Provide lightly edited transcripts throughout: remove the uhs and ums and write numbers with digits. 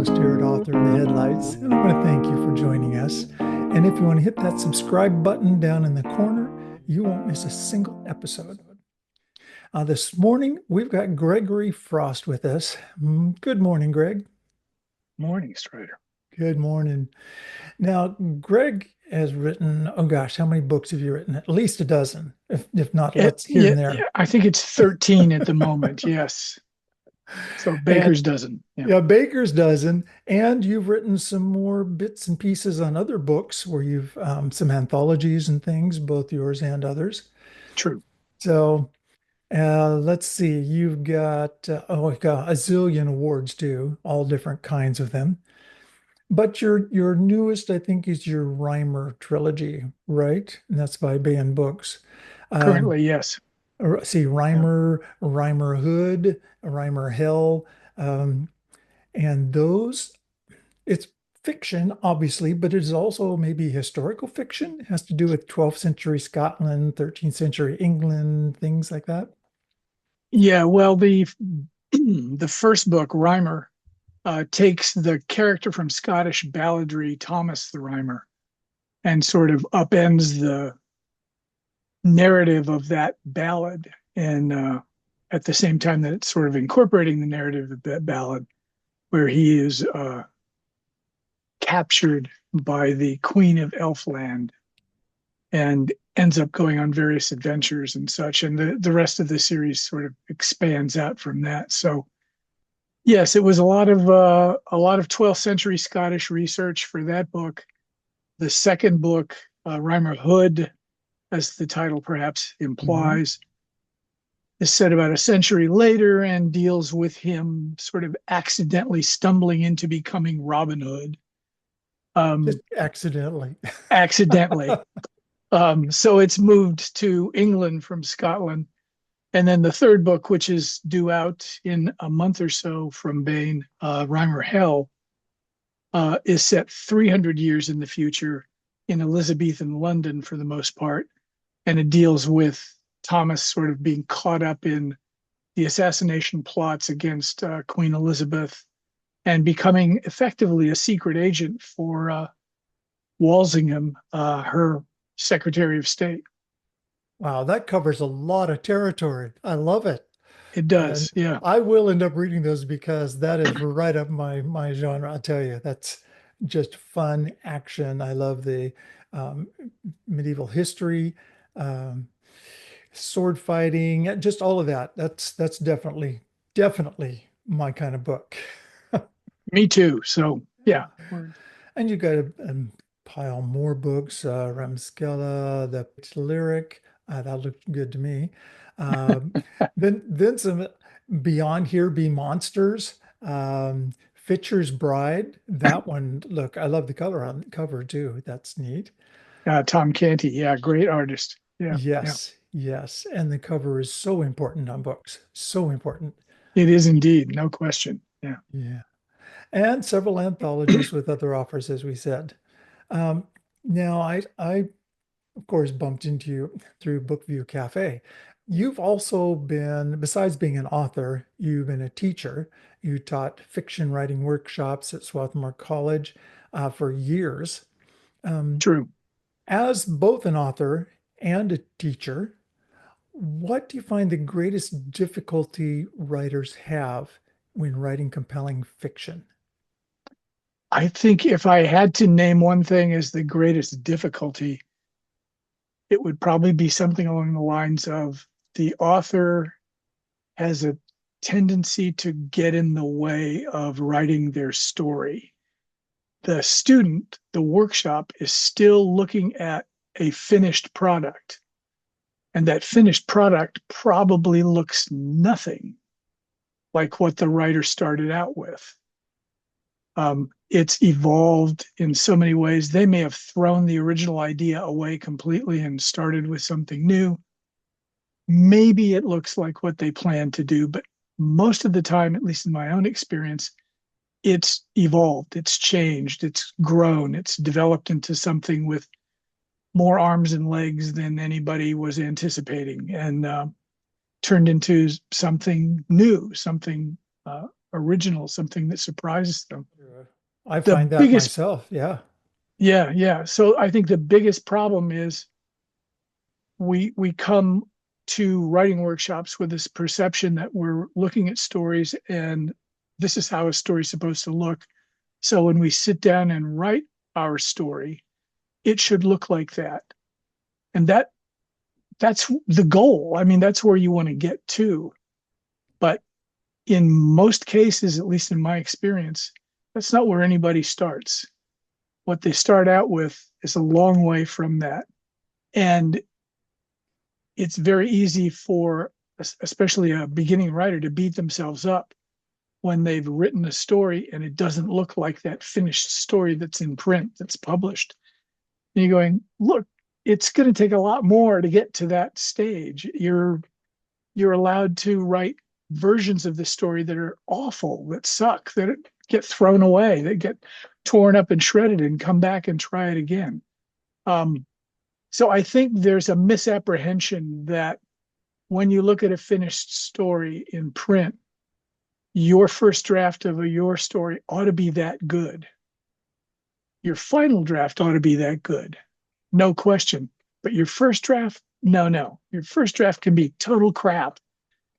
host here at Author in the Headlights, and I want to thank you for joining us. And if you want to hit that subscribe button down in the corner, you won't miss a single episode. This morning, we've got Gregory Frost with us. Good morning, Greg. Morning, Strider. Good morning. Now, Greg has written, oh gosh, how many books have you written? At least a dozen, if not, let's here Yeah, and yeah, there. I think it's 13 at the moment. Yes. So And Baker's dozen. Yeah. yeah, Baker's dozen, and you've written some more bits and pieces on other books where you've some anthologies and things, both yours and others. True. So let's see, you've got we've got a zillion awards too, all different kinds of them. But your newest, I think, is your Rymer trilogy, right? And that's by Ban Books. Um, Currently, yes. see, Yeah. Rymer Hood, Rymer Hell, um, and those. It's fiction, obviously, but it is also maybe historical fiction. It has to do with 12th century Scotland, 13th century England, things like that. Yeah. Well, the the first book, Rymer, takes the character from Scottish balladry, Thomas the Rhymer, and sort of upends the narrative of that ballad. And at the same time that it's sort of incorporating the narrative of that ballad, where he is captured by the Queen of Elfland and ends up going on various adventures and such. And the rest of the series sort of expands out from that. So yes, it was a lot of 12th century Scottish research for that book. The second book, Rymer Hood, as the title perhaps Mhm. implies, is set about a century later and deals with him sort of accidentally stumbling into becoming Robin Hood. Just Um, accidentally. accidentally. So it's moved to England from Scotland. And then the third book, which is due out in a month or so from Bain, Rymer Hell, is set 300 years in the future in Elizabethan London for the most part. And it deals with Thomas sort of being caught up in the assassination plots against Queen Elizabeth and becoming effectively a secret agent for Walsingham, her Secretary of State. Wow, that covers a lot of territory. I love it. It And does, yeah. I will end up reading those because that is right up my genre. I'll tell you, that's just fun action. I love the um, medieval history, um, sword fighting, just all of that. That's definitely my kind of book. Me too. So yeah, And you got a pile more books, Remscela, the lyric, that looked good to me. Um, then some Beyond Here Be Monsters, Fitcher's Bride. That one, look, I love the color on the cover too. That's neat. Tom Canty, yeah, great artist. Yeah, yeah, Yes, yes. And the cover is so important on books. So important. it is indeed, no question. Yeah, Yeah. And several anthologies with other authors, as we said. Um, now, I of course, bumped into you through Bookview Cafe. You've also been, besides being an author, you've been a teacher. You taught fiction writing workshops at Swarthmore College for years. Um, true. as both an author and a teacher, what do you find the greatest difficulty writers have when writing compelling fiction? I think if I had to name one thing as the greatest difficulty, it would probably be something along the lines of the author has a tendency to get in the way of writing their story. The student, the workshop, is still looking at a finished product, and that finished product probably looks nothing like what the writer started out with. It's evolved in so many ways. They may have thrown the original idea away completely and started with something new. Maybe it looks like what they planned to do, but most of the time, at least in my own experience, it's evolved, it's changed, it's grown, it's developed into something with more arms and legs than anybody was anticipating, and turned into something new, something original, something that surprises them. Yeah. I The find that biggest, myself. Yeah. yeah, yeah. So I think the biggest problem is we come to writing workshops with this perception that we're looking at stories and this is how a story's supposed to look. So when we sit down and write our story, it should look like that. And that's the goal. I mean, that's where you want to get to. But in most cases, at least in my experience, that's not where anybody starts. What they start out with is a long way from that. And it's very easy for especially a beginning writer to beat themselves up when they've written a story and it doesn't look like that finished story that's in print, that's published. And you're going, look, it's going to take a lot more to get to that stage. You're allowed to write versions of the story that are awful, that suck, that get thrown away, that get torn up and shredded and come back and try it again. So I think there's a misapprehension that when you look at a finished story in print, your first draft of your story ought to be that good. Your final draft ought to be that good, no question. But your first draft, no. Your first draft can be total crap.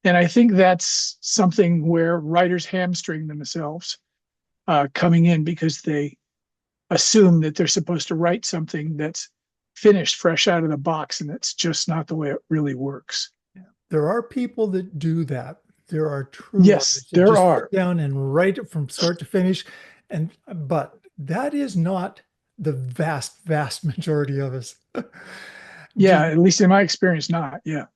And I think that's something where writers hamstring themselves coming in because they assume that they're supposed to write something that's finished fresh out of the box, and that's just not the way it really works. There are people that do that. There are true Yes, writers that there just sit are. down and write it from start to finish. And but that is not the vast majority of us. Do Yeah, at least in my experience, not. Yeah.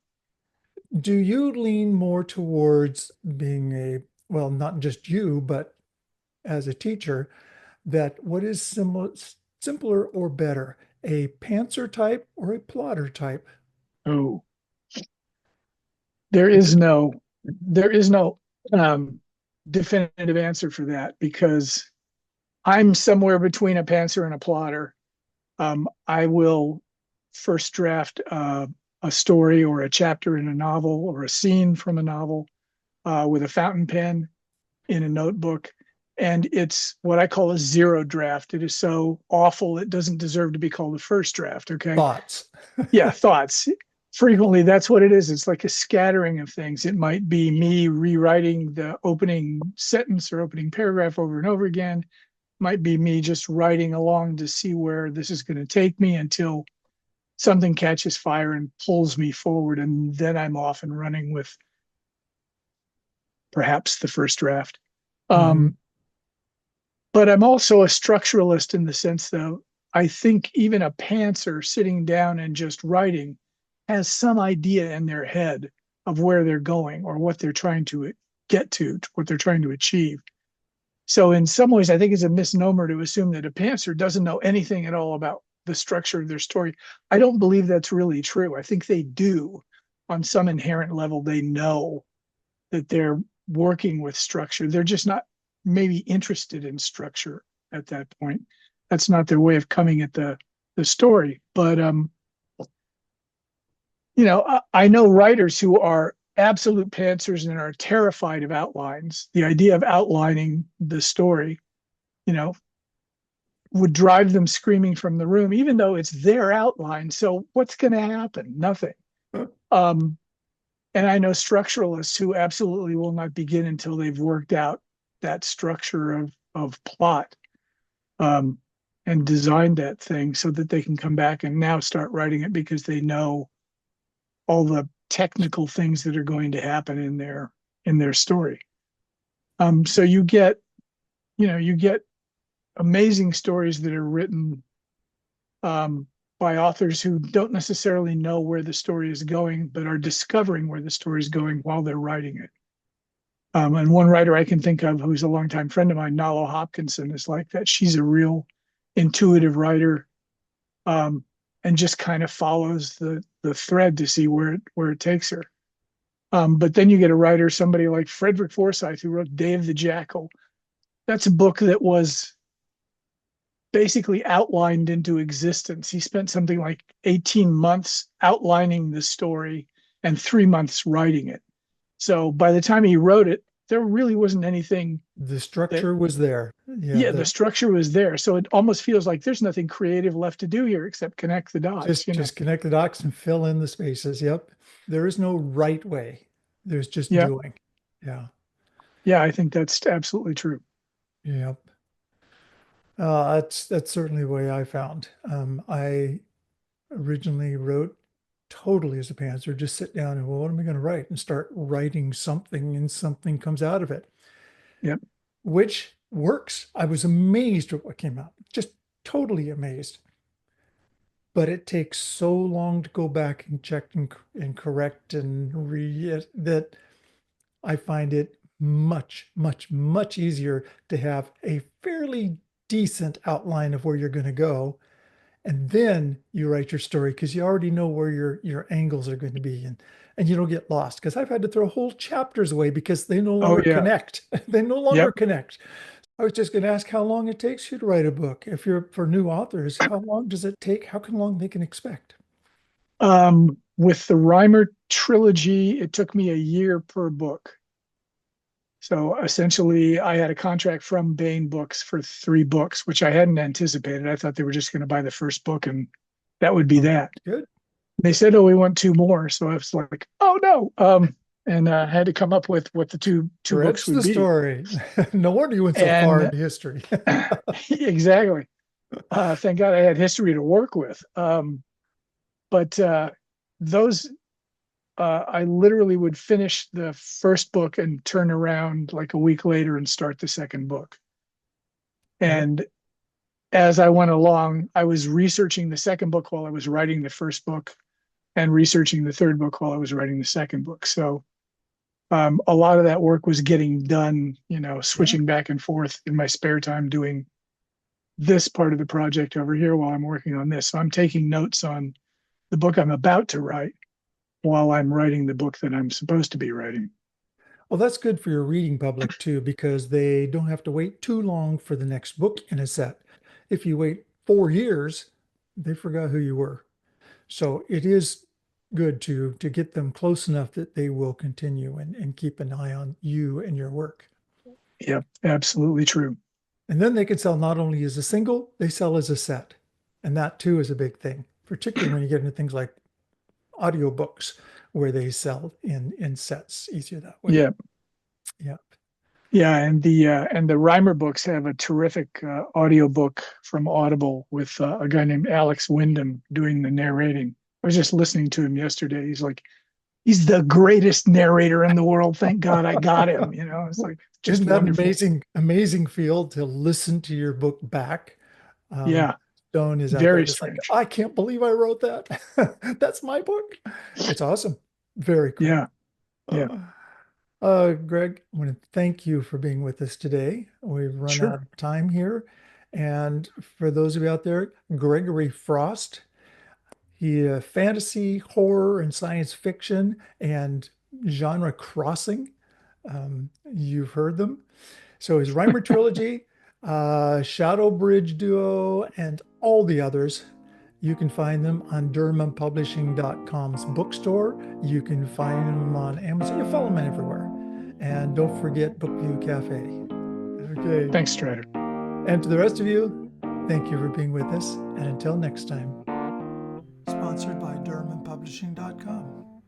do you lean more towards being a, well, not just you, but as a teacher, that what is simpler or better, a pantser type or a plotter type? Oh, there is no, there is no um, definitive answer for that because I'm somewhere between a pantser and a plotter. I will first draft a story or a chapter in a novel or a scene from a novel with a fountain pen in a notebook. And it's what I call a zero draft. It is so awful, it doesn't deserve to be called a first draft. Okay. Thoughts? Yeah, thoughts. Frequently, that's what it is. It's like a scattering of things. It might be me rewriting the opening sentence or opening paragraph over and over again. Might be me just writing along to see where this is going to take me until something catches fire and pulls me forward. And then I'm off and running with perhaps the first draft. Hmm. Um, but I'm also a structuralist in the sense that I think even a pantser sitting down and just writing has some idea in their head of where they're going or what they're trying to get to, what they're trying to achieve. So in some ways, I think it's a misnomer to assume that a pantser doesn't know anything at all about the structure of their story. I don't believe that's really true. I think they do. On some inherent level, they know that they're working with structure. They're just not maybe interested in structure at that point. That's not their way of coming at the story. But I know writers who are absolute pantsers and are terrified of outlines. The idea of outlining the story, you know, would drive them screaming from the room, even though it's their outline. So what's going to happen? Nothing. Um, and I know structuralists who absolutely will not begin until they've worked out that structure of plot um, and designed that thing so that they can come back and now start writing it because they know all the technical things that are going to happen in their story. So you get amazing stories that are written um, by authors who don't necessarily know where the story is going, but are discovering where the story is going while they're writing it. And one writer I can think of who's a longtime friend of mine, Nalo Hopkinson, is like that. She's a real intuitive writer um, and just kind of follows the thread to see where it takes her. But then you get a writer, somebody like Frederick Forsyth, who wrote Day of the Jackal. That's a book that was basically outlined into existence. He spent something like 18 months outlining the story and 3 months writing it. So by the time he wrote it, there really wasn't anything The that, structure was there. Yeah, yeah, the the structure was there. So it almost feels like there's nothing creative left to do here except connect the dots, just connect the dots and fill in the spaces. Yep. There is no right way. There's just Yeah. doing. Yeah. Yeah. I think that's absolutely true. Yep. That's certainly the way I found. I originally wrote totally as a pantser, just sit down and, well, what am I going to write? And start writing something, and something comes out of it, Yep. which works. I was amazed at what came out, just totally amazed. But it takes so long to go back and check and correct and read it that I find it much, much, much easier to have a fairly decent outline of where you're going to go, and then you write your story because you already know where your angles are going to be, and you don't get lost. Because I've had to throw whole chapters away because they no Oh longer yeah. connect. They no longer Yep. connect. I was just going to ask how long it takes you to write a book. If you're for new authors, how long does it take? How long they can expect? With the Rymer trilogy, it took me a year per book. So essentially, I had a contract from Bain Books for 3 books, which I hadn't anticipated. I thought they were just going to buy the first book and that would be Oh, that. good. They said, "Oh, we want 2 more." So I was like, "Oh no!" And had to come up with what the two books Stretch would the be. story. No wonder you went so far And into history. exactly, thank God I had history to work with. But those I literally would finish the first book and turn around like a week later and start the second book. Yep. And as I went along, I was researching the second book while I was writing the first book and researching the third book while I was writing the second book. So a lot of that work was getting done, Yeah. switching back and forth in my spare time doing this part of the project over here while I'm working on this. So I'm taking notes on the book I'm about to write while I'm writing the book that I'm supposed to be writing. Well, that's good for your reading public too, because they don't have to wait too long for the next book in a set. If you wait 4 years, they forgot who you were. So it is good to get them close enough that they will continue and keep an eye on you and your work. Yep, absolutely true. And then they can sell not only as a single, they sell as a set. And that too is a big thing, particularly when you get into things like audiobooks where they sell in sets easier that way. Yeah, Yeah. yeah, and the Rymer books have a terrific audiobook from Audible with a guy named Alex Wyndham doing the narrating. I was just listening to him yesterday. He's the greatest narrator in the world. Thank God I got him. It's like just Isn't that an wonderful. amazing, amazing field to listen to your book back? Um, Yeah, Stone is out there very just like, strange. I can't believe I wrote that. That's my book. It's awesome. Very cool. Yeah, yeah, Greg, I want to thank you for being with us today. We've run out sure. of time here. And for those of you out there, Gregory Frost, he fantasy, horror, and science fiction and genre crossing. You've heard them. So his Rymer trilogy, Shadow Bridge Duo, and all the others, you can find them on DurhamPublishing.com's bookstore. You can find them on Amazon. You follow them everywhere. And don't forget Bookview Cafe. Okay. Thanks, Strider. And to the rest of you, thank you for being with us. And until next time, sponsored by DurhamPublishing.com.